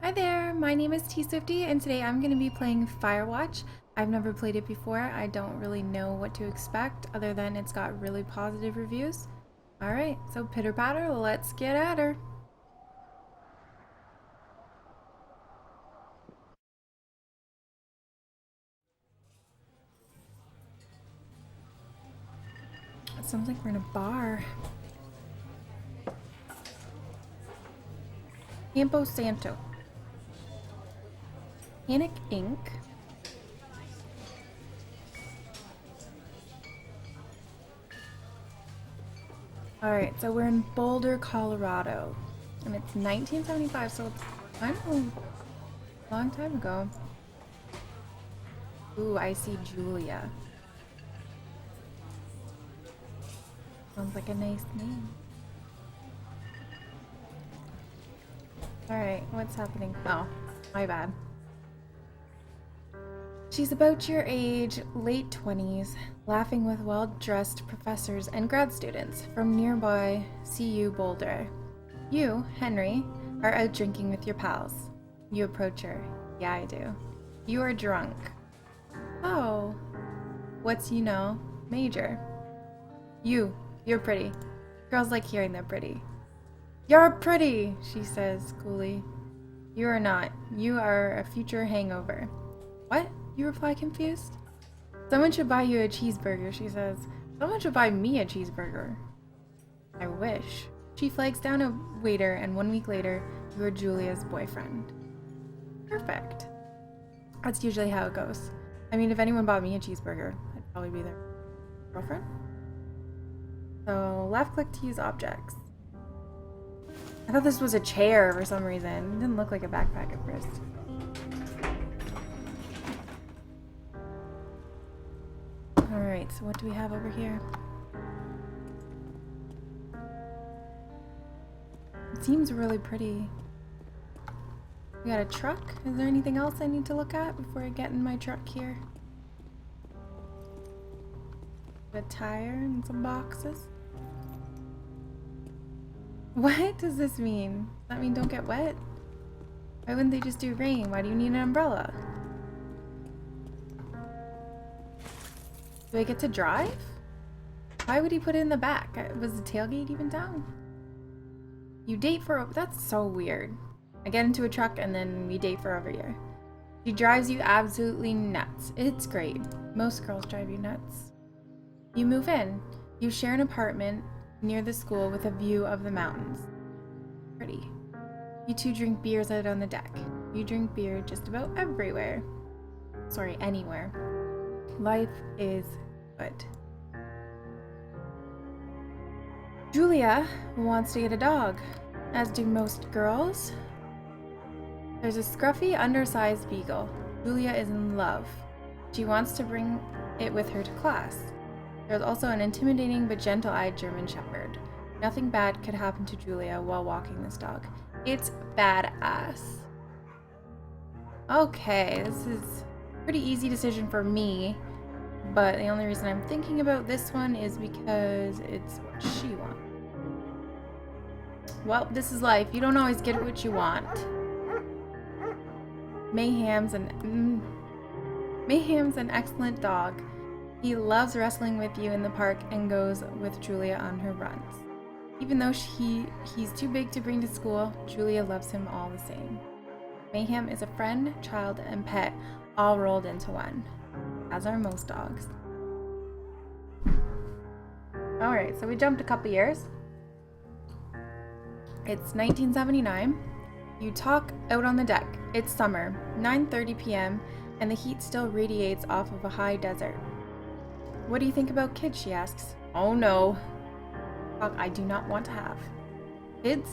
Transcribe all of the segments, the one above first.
Hi there, my name is T Swifty and today I'm going to be playing Firewatch. I've never played it before. I don't really know what to expect other than it's got really positive reviews. Alright, so pitter patter, let's get at her. It sounds like we're in a bar. Campo Santo. Panic Inc. Alright, so we're in Boulder, Colorado. And it's 1975, so it's kind of a long time ago. Ooh, I see Julia. Sounds like a nice name. Alright, what's happening? Oh, my bad. She's about your age, late 20s, laughing with well-dressed professors and grad students from nearby CU Boulder. You, Henry, are out drinking with your pals. You approach her. Yeah, I do. You are drunk. Oh. What's major? You're pretty. Girls like hearing they're pretty. You're pretty, she says coolly. You are not. You are a future hangover. What? You reply confused. Someone should buy you a cheeseburger, she says. Someone should buy me a cheeseburger. I wish. She flags down a waiter, and 1 week later, you are Julia's boyfriend. Perfect. That's usually how it goes. I mean, if anyone bought me a cheeseburger, I'd probably be their girlfriend. So, left click to use objects. I thought this was a chair for some reason. It didn't look like a backpack at first. Alright, so what do we have over here? It seems really pretty. We got a truck. Is there anything else I need to look at before I get in my truck here? A tire and some boxes. What does this mean? Does that mean don't get wet? Why wouldn't they just do rain? Why do you need an umbrella? Do I get to drive? Why would he put it in the back? Was the tailgate even down? You date for... That's so weird. I get into a truck and then we date for over a year. She drives you absolutely nuts. It's great. Most girls drive you nuts. You move in. You share an apartment near the school with a view of the mountains. Pretty. You two drink beers out on the deck. You drink beer just about everywhere. Sorry, anywhere. Life is good. Julia wants to get a dog, as do most girls. There's a scruffy, undersized beagle. Julia is in love. She wants to bring it with her to class. There's also an intimidating but gentle-eyed German shepherd. Nothing bad could happen to Julia while walking this dog. It's badass. Okay, this is a pretty easy decision for me, but the only reason I'm thinking about this one is because it's what she wants. Well, this is life. You don't always get what you want. Mayhem's an excellent dog. He loves wrestling with you in the park and goes with Julia on her runs. Even though he's too big to bring to school, Julia loves him all the same. Mayhem is a friend, child, and pet all rolled into one, as are most dogs. Alright, so we jumped a couple years. It's 1979. You talk out on the deck. It's summer, 9:30 p.m., and the heat still radiates off of a high desert. What do you think about kids, she asks. Oh no. Talk I do not want to have. Kids?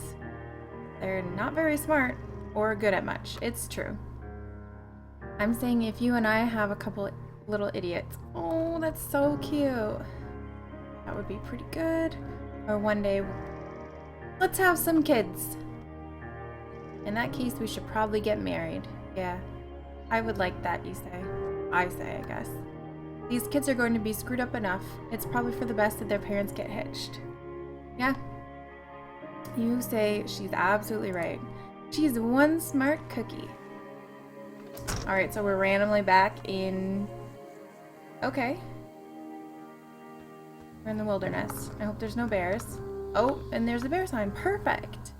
They're not very smart or good at much. It's true. I'm saying if you and I have a couple little idiots. Oh, that's so cute. That would be pretty good. Or one day, let's have some kids. In that case, we should probably get married. Yeah, I would like that, you say. I say, I guess. These kids are going to be screwed up enough. It's probably for the best that their parents get hitched. Yeah. You say she's absolutely right. She's one smart cookie. Alright, so we're randomly back in... Okay. We're in the wilderness. I hope there's no bears. Oh, and there's a bear sign. Perfect.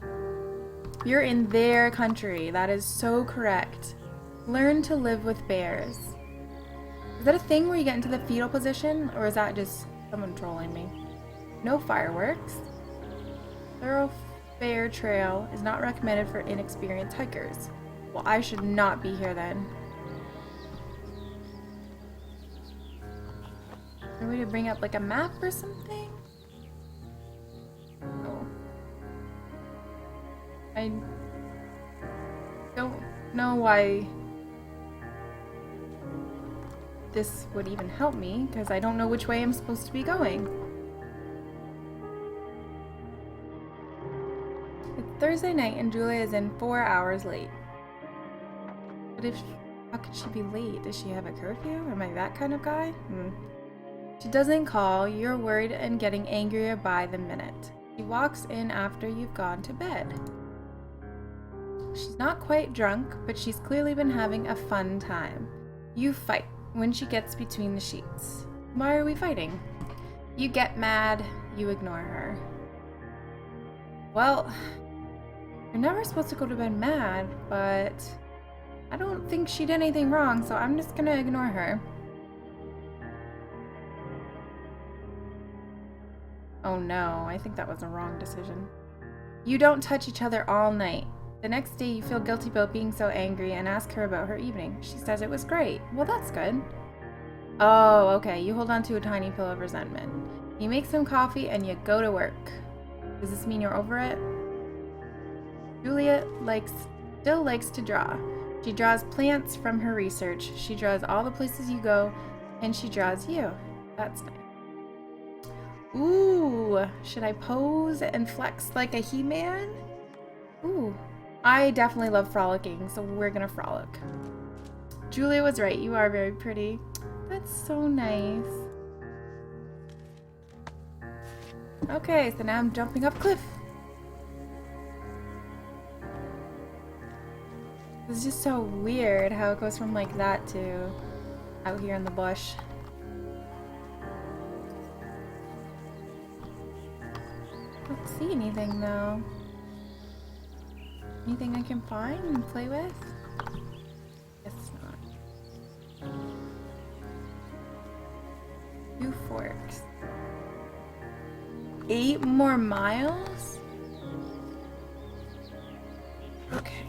You're in their country. That is so correct. Learn to live with bears. Is that a thing where you get into the fetal position? Or is that just someone trolling me? No fireworks. Thoroughfare trail is not recommended for inexperienced hikers. Well, I should not be here then. Is there a way to bring up like a map or something? Oh. I don't know why this would even help me, because I don't know which way I'm supposed to be going. It's Thursday night and Julia is in 4 hours late. But how could she be late? Does she have a curfew? Am I that kind of guy? She doesn't call. You're worried and getting angrier by the minute. She walks in after you've gone to bed. She's not quite drunk, but she's clearly been having a fun time. You fight when she gets between the sheets. Why are we fighting? You get mad. You ignore her. Well, you're never supposed to go to bed mad, but I don't think she did anything wrong, so I'm just gonna ignore her. Oh no, I think that was a wrong decision. You don't touch each other all night. The next day you feel guilty about being so angry and ask her about her evening. She says it was great. Well, that's good. Oh, okay. You hold on to a tiny pill of resentment. You make some coffee and you go to work. Does this mean you're over it? Julia still likes to draw. She draws plants from her research. She draws all the places you go, and she draws you. That's nice. Ooh, should I pose and flex like a He-Man? Ooh, I definitely love frolicking, so we're gonna frolic. Julia was right, you are very pretty. That's so nice. Okay, so now I'm jumping up cliff. It's just so weird how it goes from like that to out here in the bush. I don't see anything though. Anything I can find and play with? Guess not. 2 forks. 8 more miles? Okay.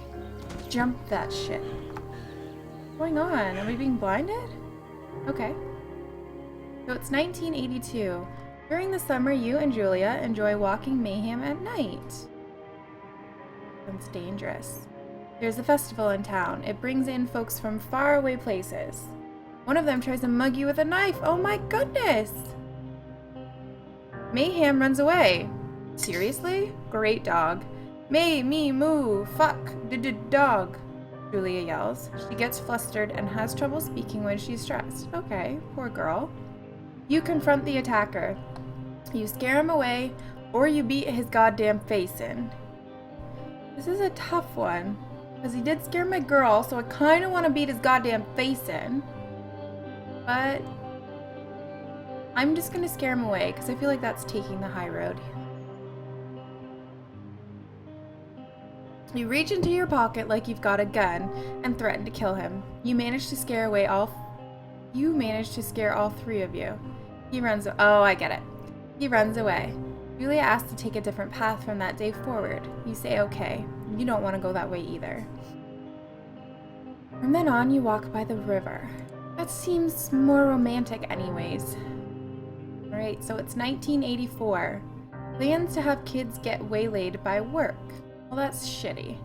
Jump that shit. What's going on? Are we being blinded? Okay. So it's 1982. During the summer, you and Julia enjoy walking mayhem at night. Sounds dangerous. There's a festival in town. It brings in folks from faraway places. One of them tries to mug you with a knife. Oh my goodness! Mayhem runs away. Seriously? Great dog. Me, moo, fuck, dog, Julia yells. She gets flustered and has trouble speaking when she's stressed. Okay, poor girl. You confront the attacker. You scare him away, or you beat his goddamn face in. This is a tough one, because he did scare my girl, so I kind of want to beat his goddamn face in. But I'm just going to scare him away, because I feel like that's taking the high road. You reach into your pocket like you've got a gun and threaten to kill him. You manage to scare all 3 of you. He runs. Oh, I get it. He runs away. Julia asks to take a different path from that day forward. You say okay. You don't want to go that way either. From then on, you walk by the river. That seems more romantic anyways. Alright, so it's 1984. Plans to have kids get waylaid by work. Well, that's shitty.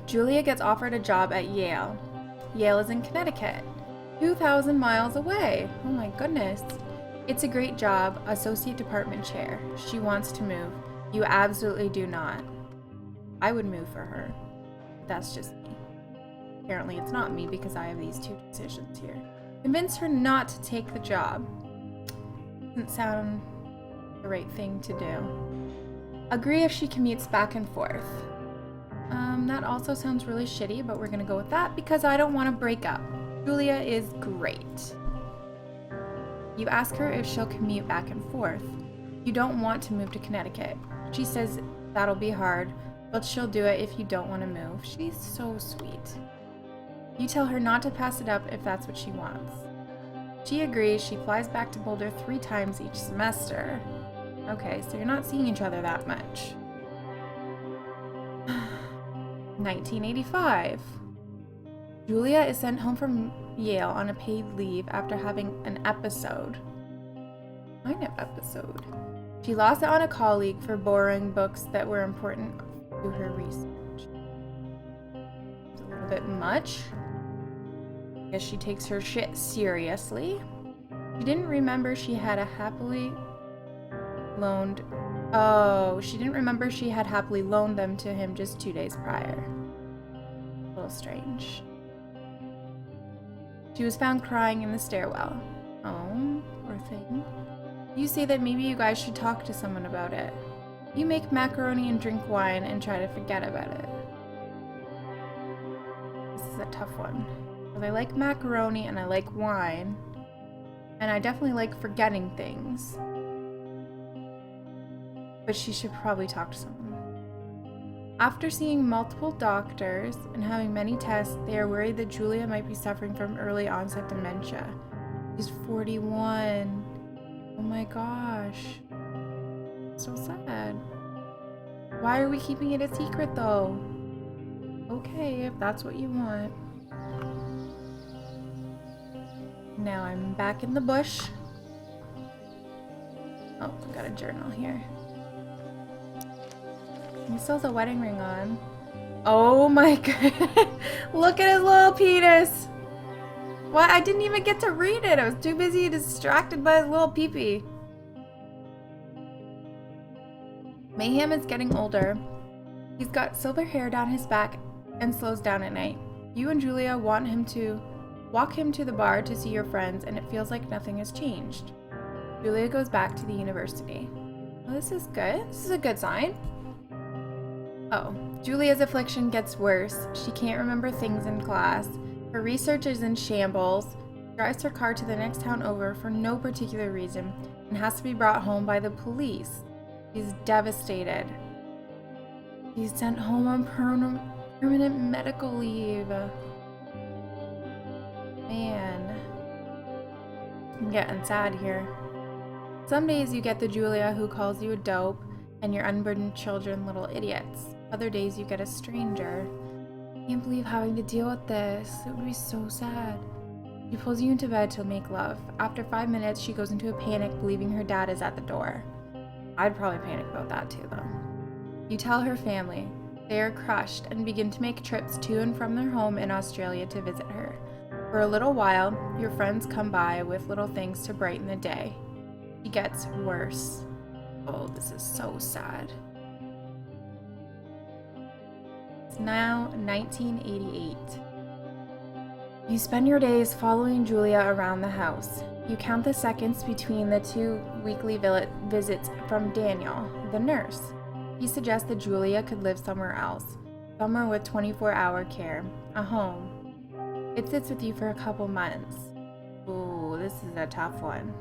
Julia gets offered a job at Yale. Yale is in Connecticut. 2,000 miles away. Oh my goodness. It's a great job, associate department chair. She wants to move. You absolutely do not. I would move for her. That's just me. Apparently it's not me because I have these 2 decisions here. Convince her not to take the job. Doesn't sound the right thing to do. Agree if she commutes back and forth. That also sounds really shitty, but we're gonna go with that because I don't want to break up. Julia is great. You ask her if she'll commute back and forth. You don't want to move to Connecticut. She says that'll be hard, but she'll do it if you don't want to move. She's so sweet. You tell her not to pass it up if that's what she wants. She agrees. She flies back to Boulder 3 times each semester. Okay, so you're not seeing each other that much. 1985. Julia is sent home from Yale on a paid leave after having an episode. Kind of episode. She lost it on a colleague for borrowing books that were important to her research. It's a little bit much. I guess she takes her shit seriously. She didn't remember she had happily loaned them to him just 2 days prior. A little strange. She was found crying in the stairwell. Oh, poor thing. You say that maybe you guys should talk to someone about it. You make macaroni and drink wine and try to forget about it. This is a tough one. Because I like macaroni and I like wine. And I definitely like forgetting things. But she should probably talk to someone. After seeing multiple doctors and having many tests, they are worried that Julia might be suffering from early onset dementia. She's 41. Oh my gosh. So sad. Why are we keeping it a secret though? Okay, if that's what you want. Now I'm back in the bush. Oh, I got a journal here. He still has a wedding ring on. Oh my god. Look at his little penis. What? I didn't even get to read it. I was too busy distracted by his little peepee. Mayhem is getting older. He's got silver hair down his back and slows down at night. You and Julia want him to walk him to the bar to see your friends, and it feels like nothing has changed. Julia goes back to the university. Well, this is good. This is a good sign. Oh, Julia's affliction gets worse. She can't remember things in class. Her research is in shambles. Drives her car to the next town over for no particular reason and has to be brought home by the police. She's devastated. He's sent home on permanent medical leave. Man. I'm getting sad here. Some days you get the Julia who calls you a dope and your unburdened children little idiots. Other days you get a stranger. I can't believe having to deal with this. It would be so sad. She pulls you into bed to make love. After 5 minutes, she goes into a panic, believing her dad is at the door. I'd probably panic about that too, though. You tell her family. They are crushed and begin to make trips to and from their home in Australia to visit her. For a little while, your friends come by with little things to brighten the day. She gets worse. Oh, this is so sad. It's now 1988. You spend your days following Julia around the house. You count the seconds between the 2 weekly visits from Daniel, the nurse. He suggests that Julia could live somewhere else, somewhere with 24-hour care, a home. It sits with you for a couple months. Ooh, this is a tough one.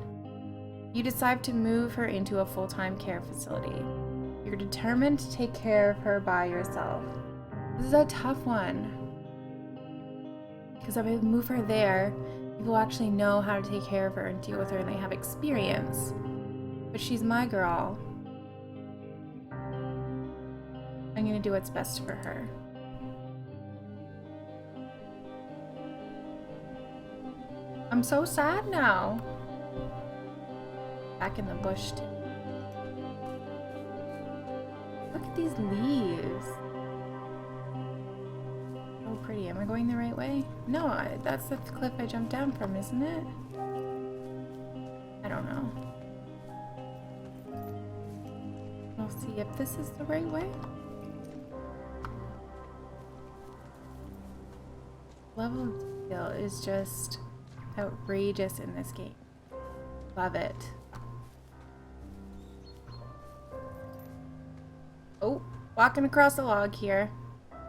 You decide to move her into a full-time care facility. You're determined to take care of her by yourself. This is a tough one. Because if I move her there, people actually know how to take care of her and deal with her, and they have experience. But she's my girl. I'm gonna do what's best for her. I'm so sad now. Back in the bush too. Look at these leaves. So pretty. Am I going the right way? No, that's the cliff I jumped down from, isn't it? I don't know. We'll see if this is the right way. Level of detail is just outrageous in this game. Love it. walking across a log here.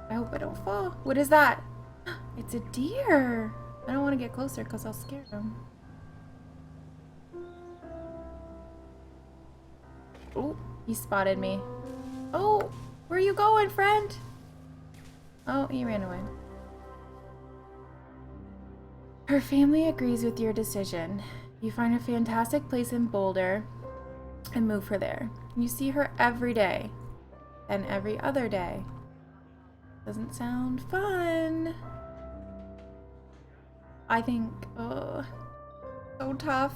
I hope I don't fall. What is that? It's a deer. I don't want to get closer because I'll scare him. Oh, he spotted me. Oh, where are you going, friend? Oh, he ran away. Her family agrees with your decision. You find a fantastic place in Boulder and move her there. You see her every day and every other day. Doesn't sound fun. I think, oh, so tough.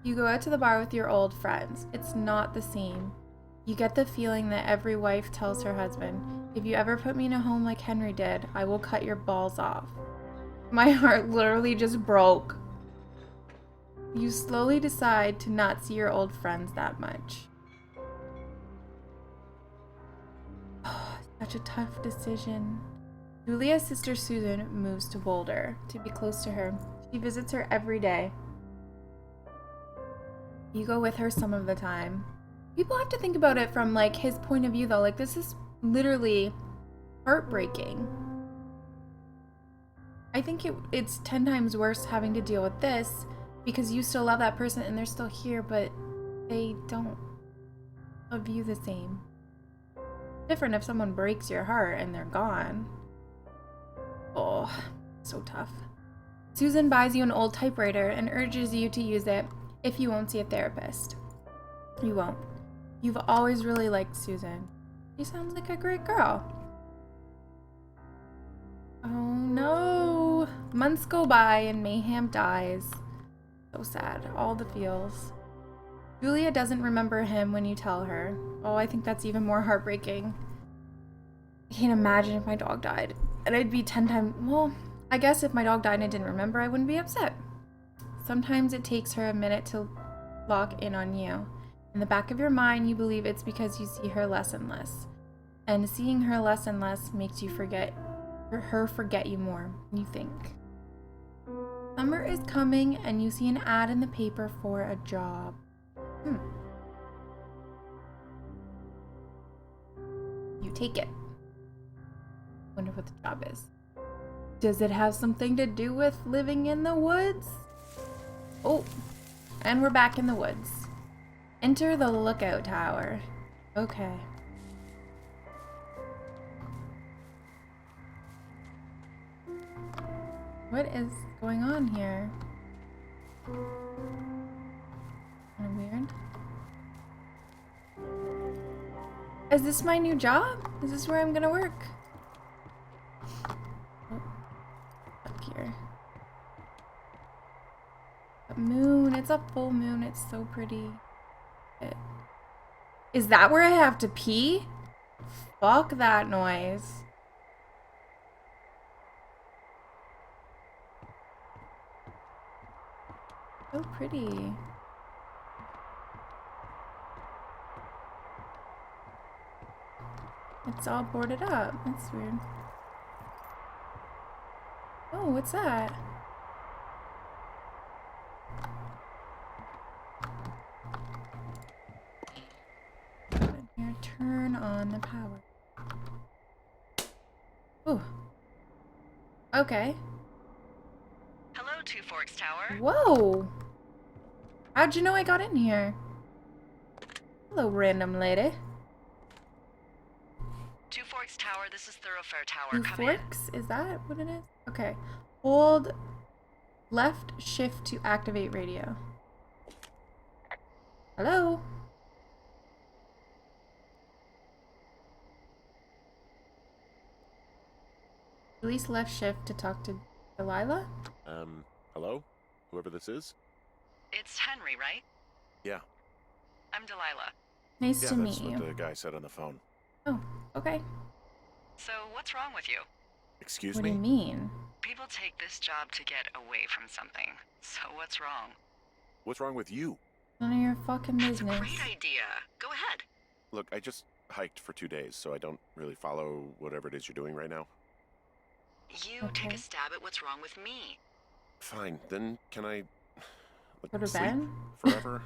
You go out to the bar with your old friends. It's not the same. You get the feeling that every wife tells her husband, if you ever put me in a home like Henry did, I will cut your balls off. My heart literally just broke. You slowly decide to not see your old friends that much. Oh, such a tough decision. Julia's sister Susan moves to Boulder to be close to her. She visits her every day. You go with her some of the time. People have to think about it from like his point of view though. Like this is literally heartbreaking. I think it's 10 times worse having to deal with this because you still love that person and they're still here, but they don't love you the same. Different if someone breaks your heart and they're gone. Oh, so tough. Susan buys you an old typewriter and urges you to use it if you won't see a therapist. You won't. You've always really liked Susan. She sounds like a great girl. Oh no. Months go by and Mayhem dies. So sad. All the feels. Julia doesn't remember him when you tell her. Oh, I think that's even more heartbreaking. I can't imagine if my dog died. And I'd be 10 times... Well, I guess if my dog died and I didn't remember, I wouldn't be upset. Sometimes it takes her a minute to lock in on you. In the back of your mind, you believe it's because you see her less and less. And seeing her less and less makes you forget you more, you think. Summer is coming and you see an ad in the paper for a job. You take it. Wonder what the job is. Does it have something to do with living in the woods? Oh, and we're back in the woods. Enter the lookout tower. Okay. What is going on here? Kind of weird. Is this my new job? Is this where I'm gonna work? Oh, up here. A moon. It's a full moon. It's so pretty. Is that where I have to pee? Fuck that noise. So pretty. It's all boarded up. That's weird. Oh, what's that? Here, turn on the power. Ooh. Okay. Hello, Two Forks Tower. Whoa! How'd you know I got in here? Hello, random lady. Two Forks Tower, this is Thoroughfare Tower. Two Come Forks? Is that what it is? Okay. Hold left shift to activate radio. Hello? Release left shift to talk to Delilah? Hello? Whoever this is? in. It's Henry, right? Yeah. I'm Delilah. Nice Yeah, to that's meet what you. the guy said on the phone. Oh, okay. So, what's wrong with you? Excuse What me? do you mean? People take this job to get away from something. So, what's wrong? What's wrong with you? None of your fucking That's a business. great idea. Go ahead. Look, I just hiked for 2 days, so I don't really follow whatever it is you're doing right now. You take Okay. a stab at what's wrong with me. Fine, then can I Go to sleep bed? forever?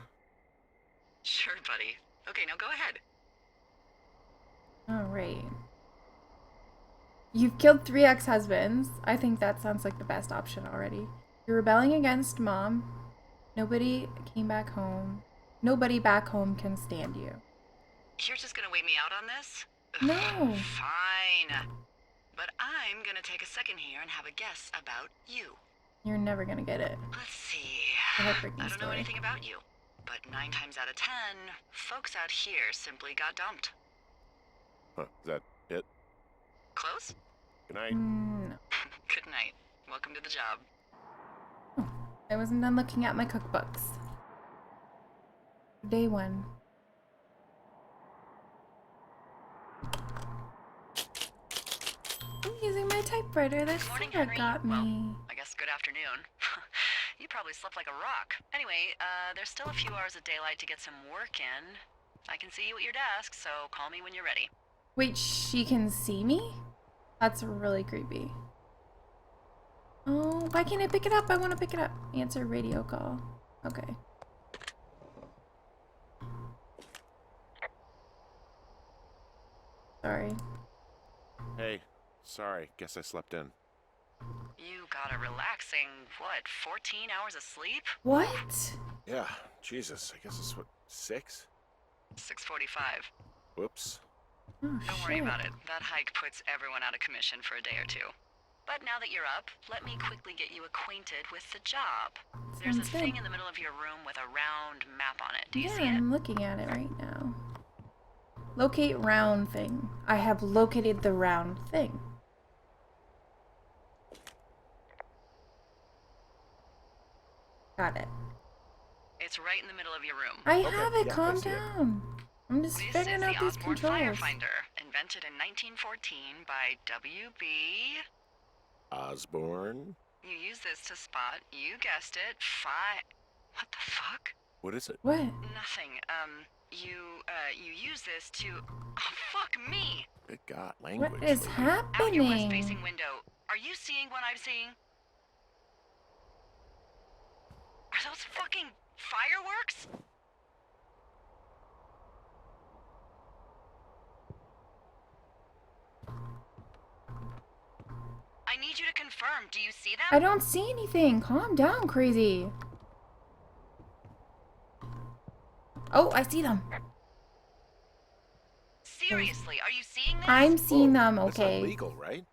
Sure, buddy. Okay, now go ahead. All right. You've killed 3 ex-husbands. I think that sounds like the best option already. You're rebelling against mom. Nobody came back home. Nobody back home can stand you. You're just gonna wait me out on this? No. Fine. But I'm gonna take a second here and have a guess about you. You're never gonna get it. Let's see. A heartbreaking I don't know story. anything about you, but 9 times out of 10, folks out here simply got dumped. Huh, is that it? Close? Good night. No. Good night. Welcome to the job. I wasn't done looking at my cookbooks. Day 1. I'm using my typewriter. That Morning, Sarah Henry. got me. Well, I guess good afternoon. You probably slept like a rock. Anyway, there's still a few hours of daylight to get some work in. I can see you at your desk, so call me when you're ready. Wait, she can see me? That's really creepy. Oh, why can't I pick it up? I want to pick it up. Answer radio call. Okay. Sorry. Hey, sorry. Guess I slept in. You got a relaxing, what, 14 hours of sleep? What? Yeah, Jesus. I guess it's what, 6? 6:45. Whoops. Oh, Don't worry about it. That hike puts everyone out of commission for a day or two. But now that you're up, let me quickly get you acquainted with the job. There's a Sounds good. thing in the middle of your room with a round map on it. Do you Yeah, see it? I'm looking at it right now. Locate round thing. I have located the round thing. Got it. It's right in the middle of your room. I Okay, have it. yeah, I Calm see it. down. I'm just This figuring is out the these Osborne controls. Firefinder, invented in 1914 by W.B. Osborne? You use this to spot, you guessed it, What the fuck? What is it? What? Nothing. You use this to... Oh, fuck me! Good God, language. What is lady. Out your happening? west-facing window. Are you seeing what I'm seeing? Are those fucking fireworks? I need you to confirm. Do you see them? I don't see anything. Calm down, crazy. Oh, I see them. Seriously, are you seeing this? I'm seeing Whoa, them, That's not okay. legal, right?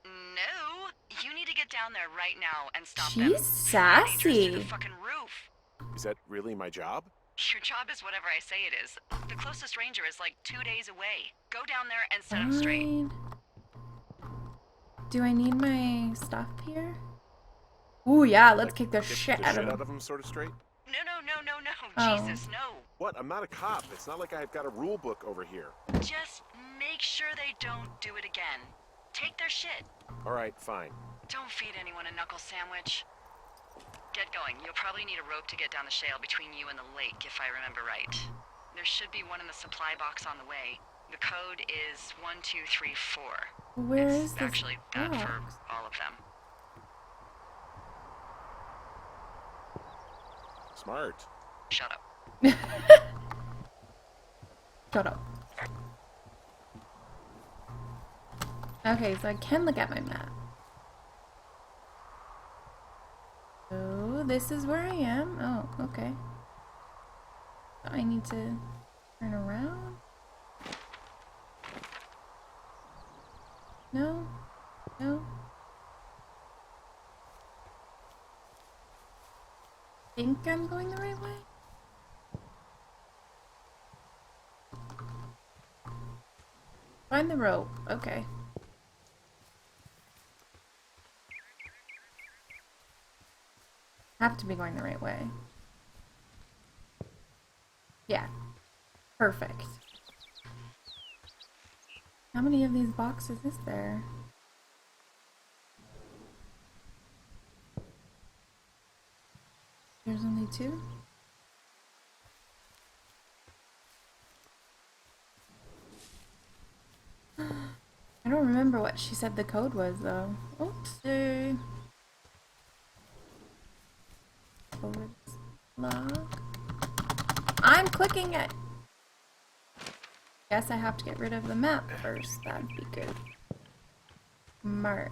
No. You need to get down there right now and stop them. She's They're dangerous to sassy. the fucking roof. Is that really my job? Your job is whatever I say it is. The closest ranger is like 2 days away. Go down there and set them straight. Fine. Do I need my stuff here? Ooh, yeah, let's kick the Get shit the out shit of out them. of them sort of straight? No. Oh. Jesus, no. What? I'm not a cop. It's not like I've got a rule book over here. Just make sure they don't do it again. Take their shit. All right, fine. Don't feed anyone a knuckle sandwich. Get going. You'll probably need a rope to get down the shale between you and the lake, if I remember right. There should be one in the supply box on the way. The code is 1234. Where It's is this actually that for box? all of them. Smart. Shut up. Shut up. Okay, so I can look at my map. So this is where I am. Oh, okay. I need to turn around. No? No? Think I'm going the right way? Find the rope. Okay. Have to be going the right way. Yeah. Perfect. How many of these boxes is there? There's only 2? I don't remember what she said the code was, though. Oopsie. Forward log. I'm clicking it. Guess I have to get rid of the map first. That'd be good. Smart.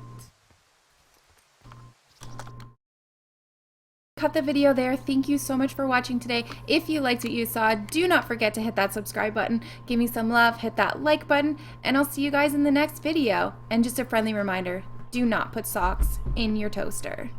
Cut the video there. Thank you so much for watching today. If you liked what you saw, do not forget to hit that subscribe button. Give me some love, hit that like button, and I'll see you guys in the next video. And just a friendly reminder, do not put socks in your toaster.